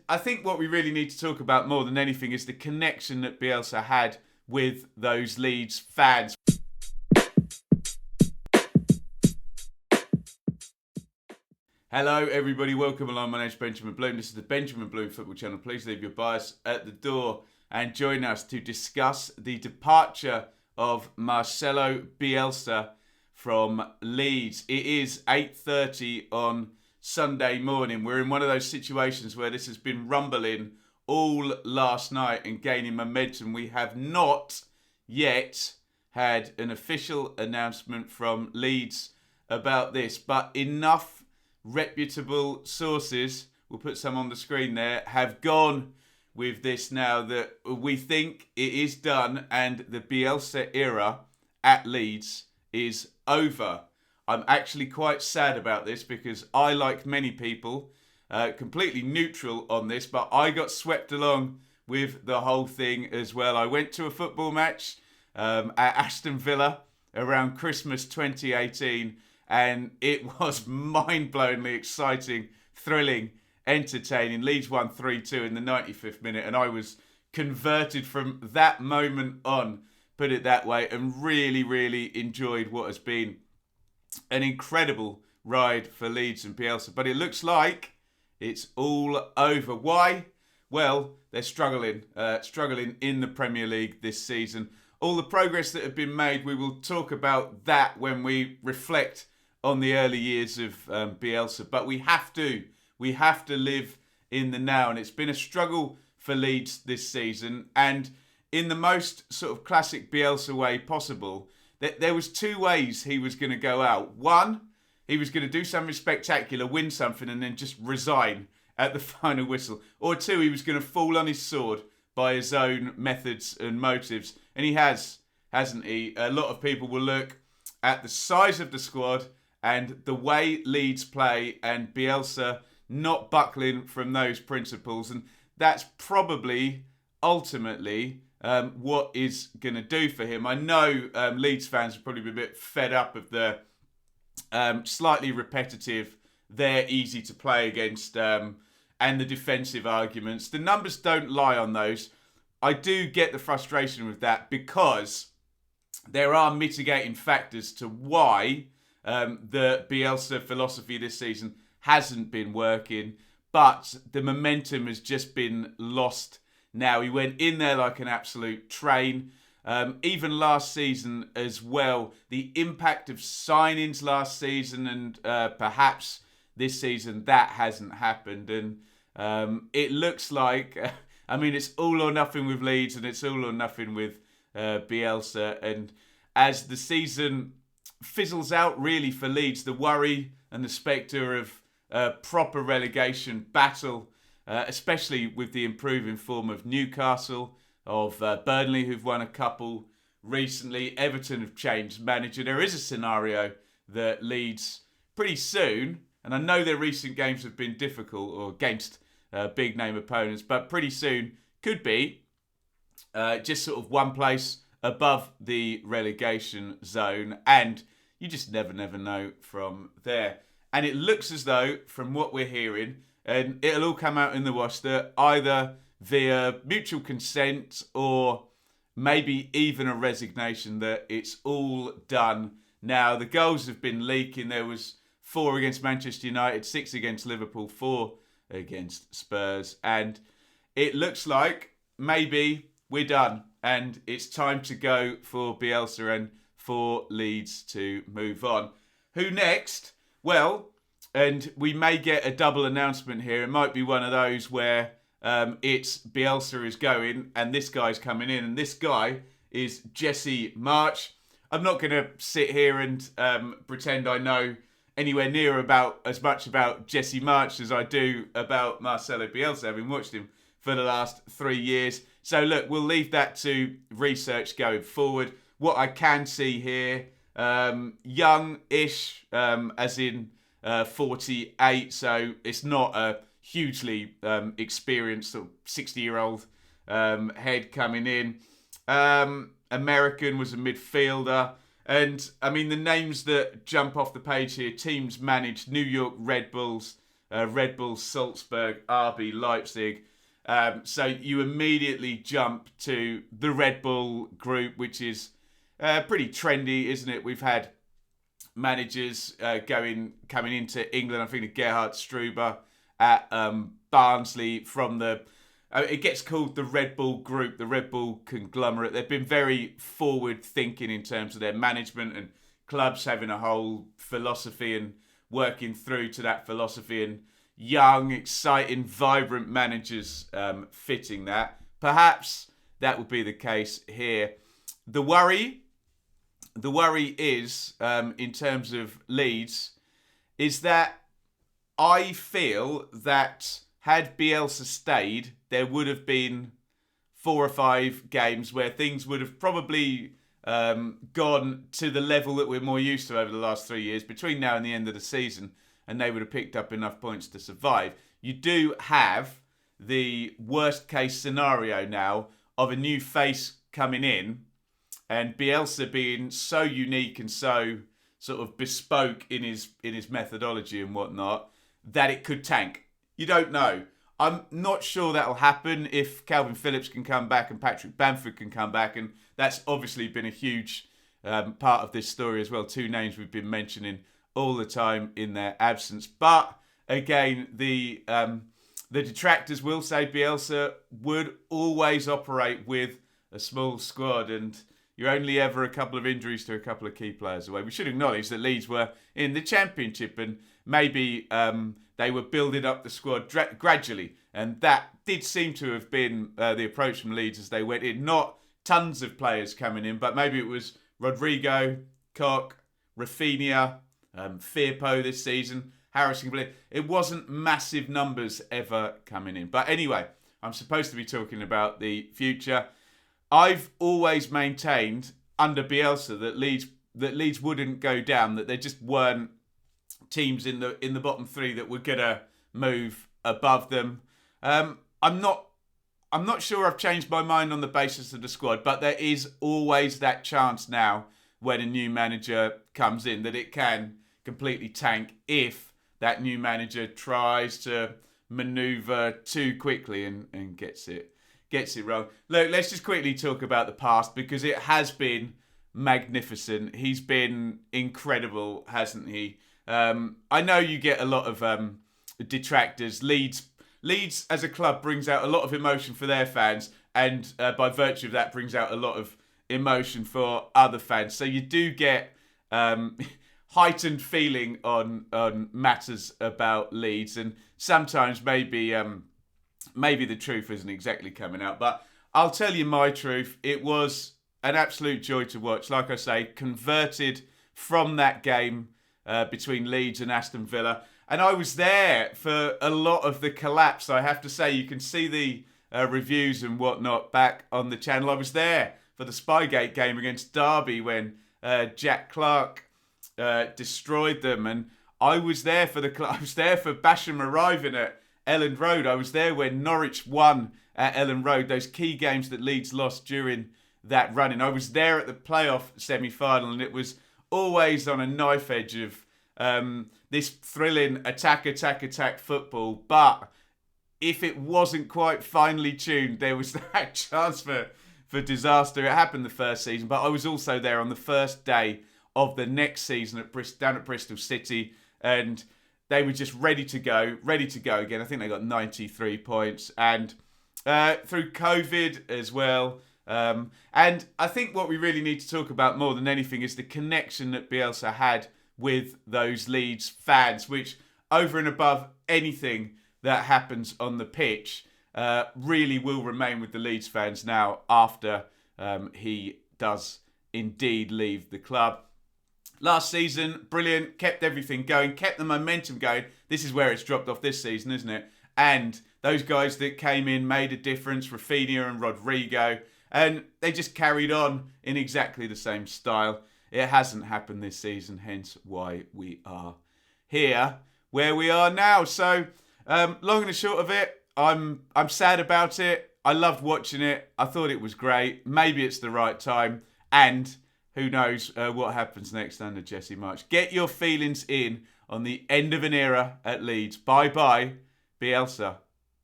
I think what we really need to talk about more than anything is the connection that Bielsa had with those Leeds fans. Hello everybody, welcome along. My name's Benjamin Bloom. This is the Benjamin Bloom Football Channel. Please leave your bias at the door and join us to discuss the departure of Marcelo Bielsa from Leeds. It is 8:30 on Sunday morning. We're in one of those situations where this has been rumbling all last night and gaining momentum. We have not yet had an official announcement from Leeds about this, but enough reputable sources, we'll put some on the screen there, have gone with this now that we think it is done and the Bielsa era at Leeds is over. I'm actually quite sad about this because I, like many people, completely neutral on this, but I got swept along with the whole thing as well. I went to a football match at Aston Villa around Christmas 2018, and it was mind-blowingly exciting, thrilling, entertaining. Leeds won 3-2 in the 95th minute, and I was converted from that moment on, put it that way, and really, really enjoyed what has been an incredible ride for Leeds and Bielsa. But it looks like it's all over. Why? Well, they're struggling in the Premier League this season. All the progress that have been made, we will talk about that when we reflect on the early years of Bielsa. But we have to live in the now. And it's been a struggle for Leeds this season. And in the most sort of classic Bielsa way possible, there was two ways he was going to go out. One, he was going to do something spectacular, win something, and then just resign at the final whistle. Or two, he was going to fall on his sword by his own methods and motives. And he has, hasn't he? A lot of people will look at the size of the squad and the way Leeds play and Bielsa not buckling from those principles. And that's probably, ultimately, what is going to do for him. I know Leeds fans are probably a bit fed up of the slightly repetitive, they're easy to play against, and the defensive arguments. The numbers don't lie on those. I do get the frustration with that because there are mitigating factors to why the Bielsa philosophy this season hasn't been working, but the momentum has just been lost now. He went in there like an absolute train. Even last season as well, the impact of signings last season and perhaps this season, that hasn't happened. And it looks like, it's all or nothing with Leeds and it's all or nothing with Bielsa. And as the season fizzles out really for Leeds, the worry and the spectre of proper relegation battle, especially with the improving form of Newcastle, of Burnley, who've won a couple recently. Everton have changed manager. There is a scenario that Leeds pretty soon, and I know their recent games have been difficult or against big name opponents, but pretty soon could be just sort of one place above the relegation zone, and you just never know from there. And it looks as though, from what we're hearing, and it'll all come out in the wash, that either via mutual consent or maybe even a resignation, that it's all done now. The goals have been leaking. There was 4 against Manchester United, 6 against Liverpool, 4 against Spurs. And it looks like maybe we're done. And it's time to go for Bielsa and for Leeds to move on. Who next? Well, and we may get a double announcement here. It might be one of those where it's Bielsa is going and this guy's coming in. And this guy is Jesse Marsh. I'm not going to sit here and pretend I know anywhere near about as much about Jesse Marsh as I do about Marcelo Bielsa, having watched him for the last 3 years. So look, we'll leave that to research going forward. What I can see here, young-ish, as in 48, so it's not a hugely experienced sort of 60-year-old head coming in. American, was a midfielder. And, I mean, the names that jump off the page here, teams managed: New York Red Bulls, Red Bull, Salzburg, RB, Leipzig. So you immediately jump to the Red Bull group, which is pretty trendy, isn't it? We've had managers coming into England. I think of Gerhard Struber at Barnsley from the... it gets called the Red Bull Group, the Red Bull conglomerate. They've been very forward-thinking in terms of their management and clubs having a whole philosophy and working through to that philosophy, and young, exciting, vibrant managers fitting that. Perhaps that would be the case here. The worry is, in terms of Leeds, is that I feel that had Bielsa stayed, there would have been 4 or 5 games where things would have probably gone to the level that we're more used to over the last 3 years between now and the end of the season, and they would have picked up enough points to survive. You do have the worst case scenario now of a new face coming in, and Bielsa being so unique and so sort of bespoke in his methodology and whatnot, that it could tank. You don't know. I'm not sure that'll happen if Calvin Phillips can come back and Patrick Bamford can come back, and that's obviously been a huge part of this story as well. 2 names we've been mentioning all the time in their absence. But again, the detractors will say Bielsa would always operate with a small squad, and you're only ever a couple of injuries to a couple of key players away. We should acknowledge that Leeds were in the Championship, and maybe they were building up the squad gradually, and that did seem to have been the approach from Leeds as they went in. Not tons of players coming in, but maybe it was Rodrigo, Koch, Rafinha, Firpo this season, Harrison. It wasn't massive numbers ever coming in. But anyway, I'm supposed to be talking about the future. I've always maintained under Bielsa that Leeds wouldn't go down, that there just weren't teams in the bottom 3 that were gonna move above them. I'm not sure I've changed my mind on the basis of the squad, but there is always that chance now when a new manager comes in that it can completely tank if that new manager tries to manoeuvre too quickly and gets it wrong. Look, let's just quickly talk about the past, because it has been magnificent. He's been incredible, hasn't he? I know you get a lot of detractors. Leeds as a club brings out a lot of emotion for their fans, and by virtue of that brings out a lot of emotion for other fans. So you do get heightened feeling on matters about Leeds, and sometimes maybe the truth isn't exactly coming out. But I'll tell you my truth. It was an absolute joy to watch. Like I say, converted from that game between Leeds and Aston Villa. And I was there for a lot of the collapse, I have to say. You can see the reviews and whatnot back on the channel. I was there for the Spygate game against Derby when Jack Clark destroyed them. And I was there for Basham arriving at Elland Road. I was there when Norwich won at Elland Road, those key games that Leeds lost during that run-in. I was there at the playoff semi-final, and it was always on a knife edge of this thrilling attack football. But if it wasn't quite finely tuned, there was that chance for disaster. It happened the first season, but I was also there on the first day of the next season down at Bristol City, and they were just ready to go again. I think they got 93 points, and through COVID as well. And I think what we really need to talk about more than anything is the connection that Bielsa had with those Leeds fans, which over and above anything that happens on the pitch, really will remain with the Leeds fans now after he does indeed leave the club. Last season, brilliant, kept everything going, kept the momentum going. This is where it's dropped off this season, isn't it? And those guys that came in made a difference, Rafinha and Rodrigo, and they just carried on in exactly the same style. It hasn't happened this season, hence why we are here where we are now. So, long and the short of it, I'm sad about it. I loved watching it. I thought it was great. Maybe it's the right time, and who knows what happens next under Jesse Marsh. Get your feelings in on the end of an era at Leeds. Bye-bye, Bielsa.